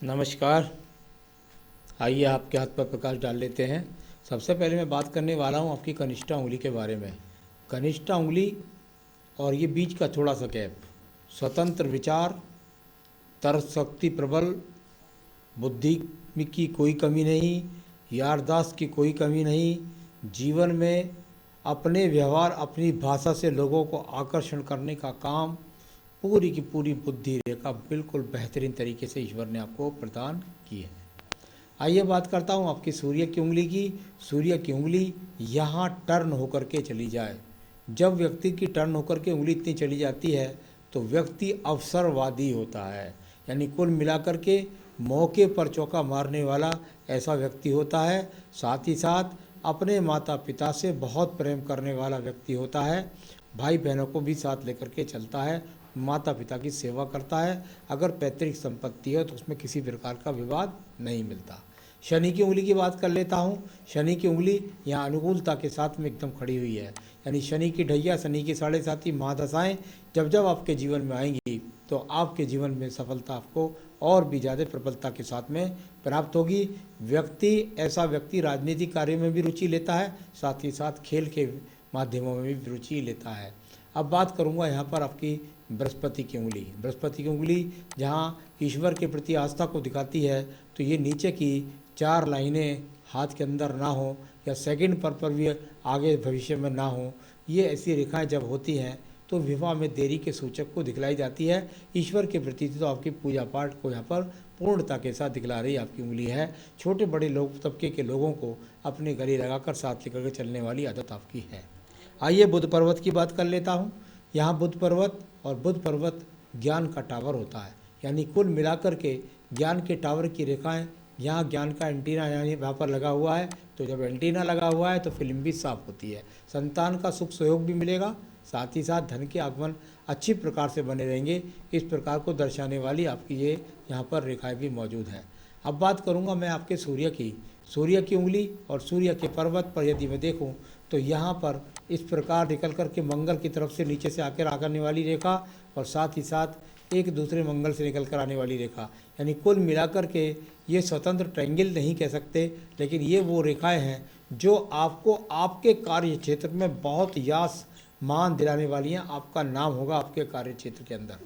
नमस्कार। आइए आपके हाथ पर प्रकाश डाल लेते हैं। सबसे पहले मैं बात करने वाला हूँ आपकी कनिष्ठा उंगली के बारे में। कनिष्ठा उंगली और ये बीच का थोड़ा सा गैप, स्वतंत्र विचार, तर्क शक्ति प्रबल, बुद्धि की कोई कमी नहीं, यारदाश्त की कोई कमी नहीं, जीवन में अपने व्यवहार अपनी भाषा से लोगों को आकर्षण करने का काम, पूरी की पूरी बुद्धि रेखा बिल्कुल बेहतरीन तरीके से ईश्वर ने आपको प्रदान की है। आइए बात करता हूँ आपकी सूर्य की उंगली की। सूर्य की उंगली यहाँ टर्न होकर के चली जाए। जब व्यक्ति की टर्न होकर के उंगली इतनी चली जाती है तो व्यक्ति अवसरवादी होता है, यानी कुल मिलाकर के मौके पर चौका मारने वाला ऐसा व्यक्ति होता है। साथ ही साथ अपने माता पिता से बहुत प्रेम करने वाला व्यक्ति होता है। भाई बहनों को भी साथ लेकर के चलता है, माता पिता की सेवा करता है। अगर पैतृक संपत्ति है तो उसमें किसी प्रकार का विवाद नहीं मिलता। शनि की उंगली की बात कर लेता हूँ। शनि की उंगली यहाँ अनुकूलता के साथ में एकदम खड़ी हुई है, यानी शनि की ढैया, शनि की साढ़े साथी महादशाएँ जब जब आपके जीवन में आएंगी तो आपके जीवन में सफलता आपको और भी ज़्यादा प्रबलता के साथ में प्राप्त होगी। ऐसा व्यक्ति राजनीतिक कार्य में भी रुचि लेता है, साथ ही साथ खेल के माध्यमों में भी रुचि लेता है। अब बात करूंगा यहाँ पर आपकी बृहस्पति की उंगली। बृहस्पति की उंगली जहाँ ईश्वर के प्रति आस्था को दिखाती है, तो ये नीचे की 4 लाइनें हाथ के अंदर ना हो या सेकंड पर भी आगे भविष्य में ना हो, ये ऐसी रेखाएं जब होती हैं तो विवाह में देरी के सूचक को दिखलाई जाती है। ईश्वर के प्रति तो आपकी पूजा पाठ को यहाँ पर पूर्णता के साथ दिखला रही आपकी उंगली है। छोटे बड़े लोग तबके के लोगों को अपने गले लगाकर साथ लेकर के चलने वाली आदत आपकी है। आइए बुध पर्वत की बात कर लेता हूँ। यहाँ बुध पर्वत ज्ञान का टावर होता है, यानी कुल मिलाकर के ज्ञान के टावर की रेखाएं, यहाँ ज्ञान का एंटीना यानी वहाँ पर लगा हुआ है। तो जब एंटीना लगा हुआ है तो फिल्म भी साफ होती है, संतान का सुख सहयोग भी मिलेगा, साथ ही साथ धन के आगमन अच्छी प्रकार से बने रहेंगे। इस प्रकार को दर्शाने वाली आपकी ये यहाँ पर रेखाएं भी मौजूद हैं। अब बात करूँगा मैं आपके सूर्य की उंगली और सूर्य के पर्वत पर यदि मैं देखूँ तो यहाँ पर इस प्रकार निकल कर के मंगल की तरफ से नीचे से आकर आने वाली रेखा और साथ ही साथ एक दूसरे मंगल से निकल कर आने वाली रेखा, यानी कुल मिलाकर के ये स्वतंत्र ट्रायंगल नहीं कह सकते, लेकिन ये वो रेखाएं हैं जो आपको आपके कार्य क्षेत्र में बहुत यश मान दिलाने वाली हैं। आपका नाम होगा आपके कार्य क्षेत्र के अंदर।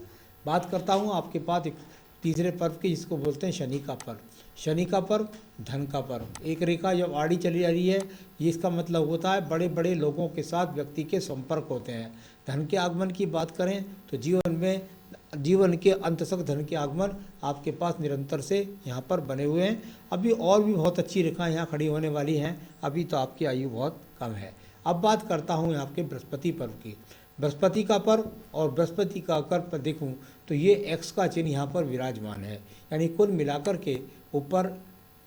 बात करता हूँ आपके पास एक तीसरे पर्व की, जिसको बोलते हैं शनि का पर्व। शनि का पर्व धन का पर्व। एक रेखा जब आड़ी चली जा रही है, ये इसका मतलब होता है बड़े बड़े लोगों के साथ व्यक्ति के संपर्क होते हैं। धन के आगमन की बात करें तो जीवन के अंत तक धन के आगमन आपके पास निरंतर से यहाँ पर बने हुए हैं। अभी और भी बहुत अच्छी रेखाएं यहाँ खड़ी होने वाली हैं, अभी तो आपकी आयु बहुत कम है। अब बात करता हूँ यहाँ के बृहस्पति पर्व की। बृहस्पति का पर्व और बृहस्पति का कर पर देखूँ तो ये एक्स का चिन्ह यहाँ पर विराजमान है, यानी कुल मिलाकर के ऊपर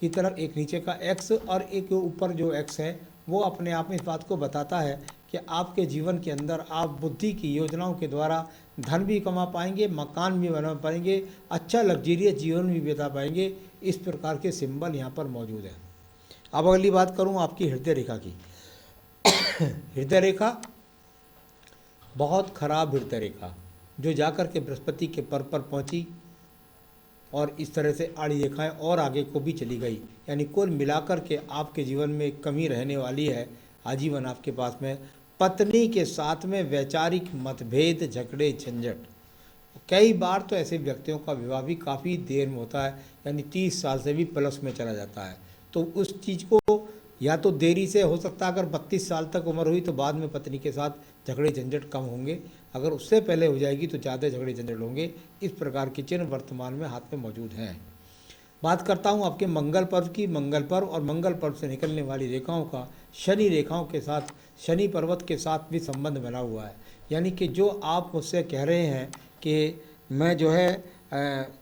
की तरफ एक नीचे का एक्स और एक ऊपर जो एक्स है वो अपने आप में इस बात को बताता है कि आपके जीवन के अंदर आप बुद्धि की योजनाओं के द्वारा धन भी कमा पाएंगे, मकान भी बना पाएंगे, अच्छा लग्जरियस जीवन भी बिता पाएंगे। इस प्रकार के सिंबल यहाँ पर मौजूद है। अब अगली बात करूँ आपकी हृदय रेखा की। हृदय रेखा बहुत खराब हृदय रेखा जो जाकर के बृहस्पति के पर पहुंची और इस तरह से आड़ी रेखाएं और आगे को भी चली गई, यानी कुल मिलाकर के आपके जीवन में कमी रहने वाली है आजीवन। आपके पास में पत्नी के साथ में वैचारिक मतभेद, झगड़े, झंझट। कई बार तो ऐसे व्यक्तियों का विवाह भी काफ़ी देर में होता है, यानी 30 साल से भी प्लस में चला जाता है। तो उस चीज़ को या तो देरी से हो सकता है, अगर 32 साल तक उम्र हुई तो बाद में पत्नी के साथ झगड़े झंझट कम होंगे, अगर उससे पहले हो जाएगी तो ज़्यादा झगड़े झंझट होंगे। इस प्रकार के चिन्ह वर्तमान में हाथ में मौजूद हैं। बात करता हूँ आपके मंगल पर्व की। मंगल पर्व और मंगल पर्व से निकलने वाली रेखाओं का शनि रेखाओं के साथ, शनि पर्वत के साथ भी संबंध बना हुआ है, यानी कि जो आप मुझसे कह रहे हैं कि मैं जो है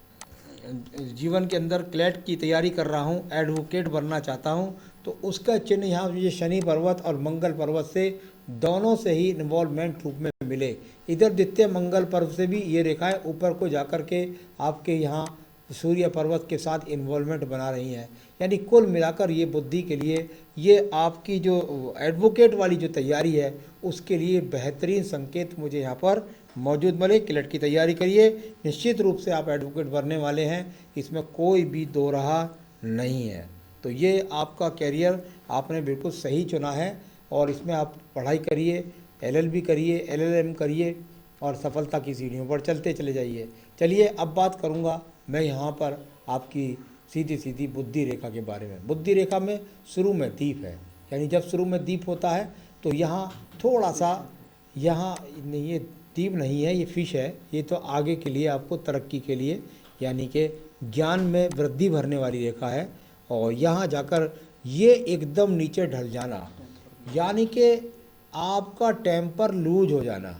जीवन के अंदर क्लैट की तैयारी कर रहा हूँ, एडवोकेट बनना चाहता हूँ, तो उसका चिन्ह यहाँ ये शनि पर्वत और मंगल पर्वत से दोनों से ही इन्वॉल्वमेंट रूप में मिले। इधर द्वितीय मंगल पर्व से भी ये रेखाएं ऊपर को जाकर के आपके यहाँ सूर्य पर्वत के साथ इन्वॉल्वमेंट बना रही हैं, यानी कुल मिलाकर ये बुद्धि के लिए, ये आपकी जो एडवोकेट वाली जो तैयारी है उसके लिए बेहतरीन संकेत मुझे यहाँ पर मौजूद मिले, क्लेट की तैयारी करिए। निश्चित रूप से आप एडवोकेट बनने वाले हैं, इसमें कोई भी दो राह नहीं है। तो ये आपका कैरियर आपने बिल्कुल सही चुना है और इसमें आप पढ़ाई करिए, एलएलबी करिए, एलएलएम करिए और सफलता की सीढ़ियों पर चलते चले जाइए। चलिए अब बात करूँगा मैं यहाँ पर आपकी सीधी सीधी बुद्धि रेखा के बारे में। बुद्धि रेखा में शुरू में दीप है, यानी जब शुरू में दीप होता है तो यहाँ थोड़ा सा, यहाँ नहीं, ये दीप नहीं है, ये फिश है। ये तो आगे के लिए आपको तरक्की के लिए, यानी कि ज्ञान में वृद्धि भरने वाली रेखा है। और यहाँ जाकर ये एकदम नीचे ढल जाना, यानी कि आपका टेम्पर लूज हो जाना,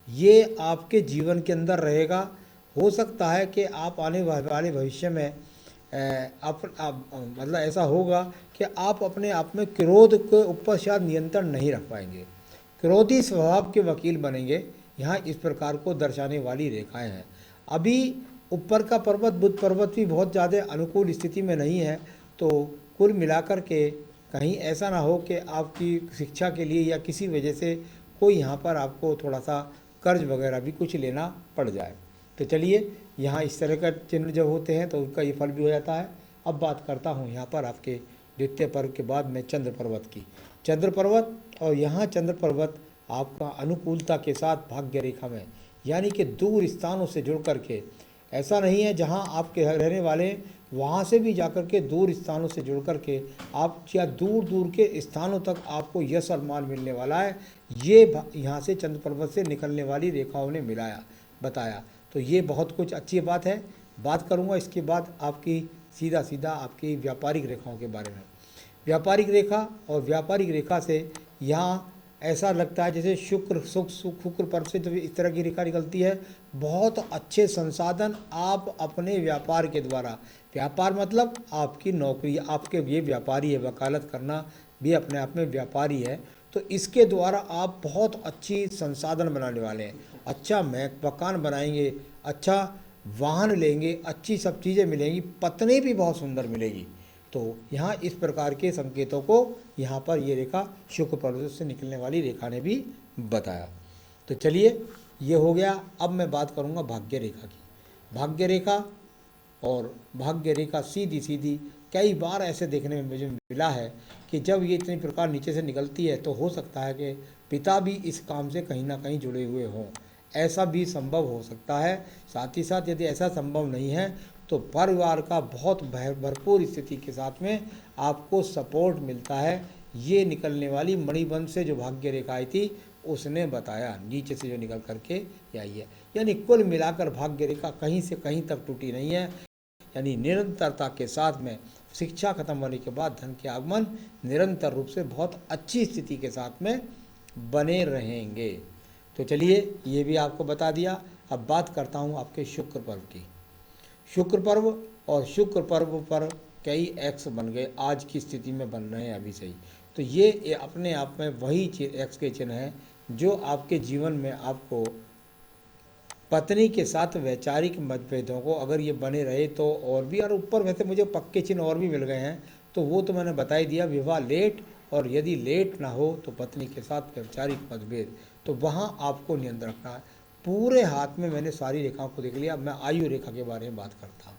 ये आपके जीवन के अंदर रहेगा। हो सकता है कि आप आने वाले भविष्य में मतलब ऐसा होगा कि आप अपने आप में क्रोध के ऊपर शायद नियंत्रण नहीं रख पाएंगे, क्रोधी स्वभाव के वकील बनेंगे। यहाँ इस प्रकार को दर्शाने वाली रेखाएं हैं। अभी ऊपर का पर्वत बुध पर्वत भी बहुत ज़्यादा अनुकूल स्थिति में नहीं है, तो कुल मिलाकर के कहीं ऐसा ना हो कि आपकी शिक्षा के लिए या किसी वजह से कोई यहाँ पर आपको थोड़ा सा कर्ज वगैरह भी कुछ लेना पड़ जाए। तो चलिए, यहाँ इस तरह का चिन्ह जब होते हैं तो उनका ये फल भी हो जाता है। अब बात करता हूँ यहाँ पर आपके द्वितीय पर्व के बाद में चंद्र पर्वत की। चंद्र पर्वत, और यहाँ चंद्र पर्वत आपका अनुकूलता के साथ भाग्य रेखा में, यानी कि दूर स्थानों से जुड़ करके, ऐसा नहीं है जहाँ आपके रहने वाले वहाँ से भी जाकर के दूर स्थानों से जुड़ कर के आप या दूर दूर के स्थानों तक आपको यश और मान मिलने वाला है। ये यहाँ से चंद्र पर्वत से निकलने वाली रेखाओं ने मिलाया बताया, तो ये बहुत कुछ अच्छी बात है। बात करूँगा इसके बाद आपकी सीधा सीधा आपकी व्यापारिक रेखाओं के बारे में। व्यापारिक रेखा, और व्यापारिक रेखा से यहाँ ऐसा लगता है जैसे शुक्र शुक्र पर्व से जब इस तरह की रेखा निकलती है, बहुत अच्छे संसाधन आप अपने व्यापार के द्वारा, व्यापार मतलब आपकी नौकरी, आपके ये व्यापारी है, वकालत करना भी अपने आप में व्यापारी है, तो इसके द्वारा आप बहुत अच्छी संसाधन बनाने वाले हैं। अच्छा मकान बनाएंगे, अच्छा वाहन लेंगे, अच्छी सब चीज़ें मिलेंगी, पत्नी भी बहुत सुंदर मिलेगी। तो यहाँ इस प्रकार के संकेतों को यहाँ पर ये रेखा शुक्र पर्वत से निकलने वाली रेखा ने भी बताया। तो चलिए, ये हो गया। अब मैं बात करूँगा भाग्य रेखा की। भाग्य रेखा, और भाग्य रेखा सीधी सीधी कई बार ऐसे देखने में मुझे मिला है कि जब ये इतनी प्रकार नीचे से निकलती है तो हो सकता है कि पिता भी इस काम से कहीं ना कहीं जुड़े हुए हों, ऐसा भी संभव हो सकता है। साथ ही साथ यदि ऐसा संभव नहीं है तो परिवार का बहुत भरपूर स्थिति के साथ में आपको सपोर्ट मिलता है। ये निकलने वाली मणिबंध से जो भाग्य रेखा आई थी उसने बताया, नीचे से जो निकल करके आई है। यानी कुल मिलाकर भाग्य रेखा कहीं से कहीं तक टूटी नहीं है, यानी निरंतरता के साथ में शिक्षा खत्म होने के बाद धन के आगमन निरंतर रूप से बहुत अच्छी स्थिति के साथ में बने रहेंगे। तो चलिए, ये भी आपको बता दिया। अब बात करता हूँ आपके शुक्र पर्व की। शुक्र पर्व, और शुक्र पर्व पर कई एक्स बन गए, आज की स्थिति में बन रहे हैं अभी सही। तो ये अपने आप में वही एक्स के चिन्ह हैं जो आपके जीवन में आपको पत्नी के साथ वैचारिक मतभेदों को अगर ये बने रहे तो और भी, और ऊपर वैसे मुझे पक्के चिन्ह और भी मिल गए हैं, तो वो तो मैंने बता ही दिया। विवाह लेट, और यदि लेट ना हो तो पत्नी के साथ वैचारिक मतभेद, तो वहाँ आपको नियंत्रण रखना है। पूरे हाथ में मैंने सारी रेखाओं को देख लिया। मैं आयु रेखा के बारे में बात करता हूँ।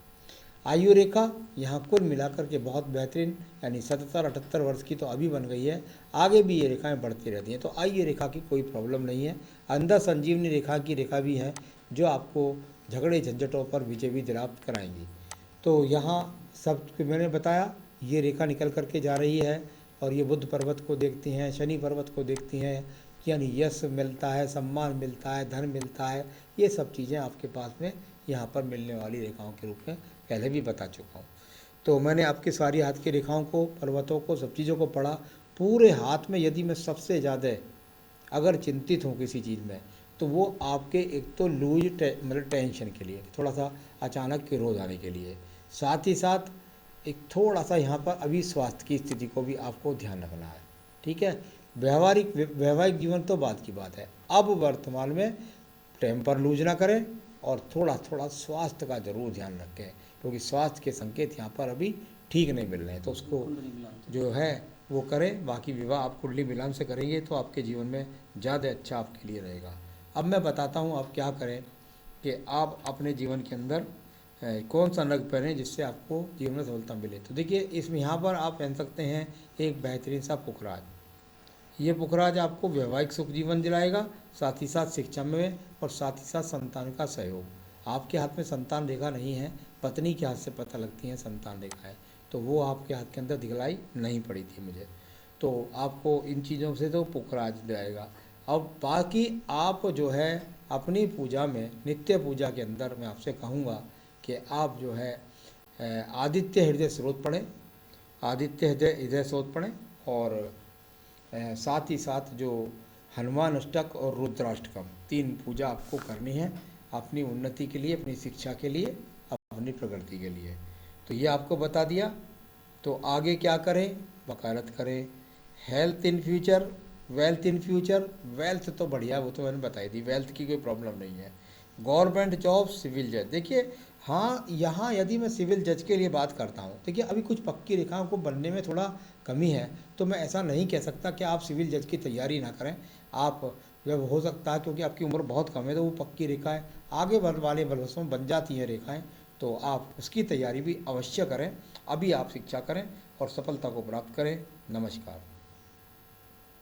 आयु रेखा यहाँ कुल मिलाकर के बहुत बेहतरीन, यानी 77-78 वर्ष की तो अभी बन गई है, आगे भी ये रेखाएं बढ़ती रहती हैं, तो आयु रेखा की कोई प्रॉब्लम नहीं है। अंदर संजीवनी रेखा की रेखा भी है जो आपको झगड़े झंझटों पर विजय भी दिलाप कराएंगी। तो यहाँ सब मैंने बताया, ये रेखा निकल करके जा रही है, और ये बुध पर्वत को देखती हैं, शनि पर्वत को देखती हैं, यानी यश मिलता है, सम्मान मिलता है, धन मिलता है, ये सब चीज़ें आपके पास में यहाँ पर मिलने वाली रेखाओं के रूप में पहले भी बता चुका हूँ। तो मैंने आपके सारी हाथ की रेखाओं को, पर्वतों को, सब चीज़ों को पढ़ा। पूरे हाथ में यदि मैं सबसे ज़्यादा अगर चिंतित हूँ किसी चीज़ में, तो वो आपके एक तो लूज मतलब टेंशन के लिए, थोड़ा सा अचानक क्रोध आने के लिए, साथ ही साथ एक थोड़ा सा यहाँ पर अभी स्वास्थ्य की स्थिति को भी आपको ध्यान रखना है। ठीक है, वैवाहिक जीवन तो बात की बात है। अब वर्तमान में टेम्पर लूज ना करें, और थोड़ा थोड़ा स्वास्थ्य का जरूर ध्यान रखें, क्योंकि स्वास्थ्य के संकेत यहाँ पर अभी ठीक नहीं मिल रहे हैं, तो उसको जो है वो करें। बाकी विवाह आप कुंडली मिलान से करेंगे तो आपके जीवन में ज़्यादा अच्छा आपके लिए रहेगा। अब मैं बताता हूँ आप क्या करें कि आप अपने जीवन के अंदर कौन सा नग पहनें जिससे आपको जीवन में सफलता मिले। तो देखिए इसमें यहाँ पर आप पहन सकते हैं एक बेहतरीन सा पुखराज। ये पुखराज आपको वैवाहिक सुख जीवन दिलाएगा, साथ ही साथ शिक्षा में और साथ ही साथ संतान का सहयोग। आपके हाथ में संतान रेखा नहीं है, पत्नी के हाथ से पता लगती है संतान रेखा है, तो वो आपके हाथ के अंदर दिखलाई नहीं पड़ी थी मुझे। तो आपको इन चीज़ों से तो पुखराज दिलाएगा। अब बाकी आप जो है अपनी पूजा में, नित्य पूजा के अंदर मैं आपसे कहूँगा कि आप जो है आदित्य हृदय स्रोत पढ़ें, आदित्य हृदय स्रोत पढ़ें, और साथ ही साथ जो हनुमान अष्टक और रुद्राष्टकम, तीन पूजा आपको करनी है अपनी उन्नति के लिए, अपनी शिक्षा के लिए, अपनी प्रगति के लिए। तो ये आपको बता दिया। तो आगे क्या करें, वकालत करें, health in future, wealth in future. Wealth तो बढ़िया, वो तो मैंने बताई दी, वेल्थ की कोई प्रॉब्लम नहीं है। गवर्नमेंट जॉब, सिविल जज। देखिए हाँ, यहाँ यदि मैं सिविल जज के लिए बात करता हूँ, देखिए अभी कुछ पक्की रेखाओं को बनने में थोड़ा कमी है, तो मैं ऐसा नहीं कह सकता कि आप सिविल जज की तैयारी ना करें। आप जब हो सकता है, क्योंकि आपकी उम्र बहुत कम है, तो वो पक्की रेखाएं आगे वाले वर्षों में बन जाती हैं रेखाएं, तो आप उसकी तैयारी भी अवश्य करें। अभी आप शिक्षा करें और सफलता को प्राप्त करें। नमस्कार।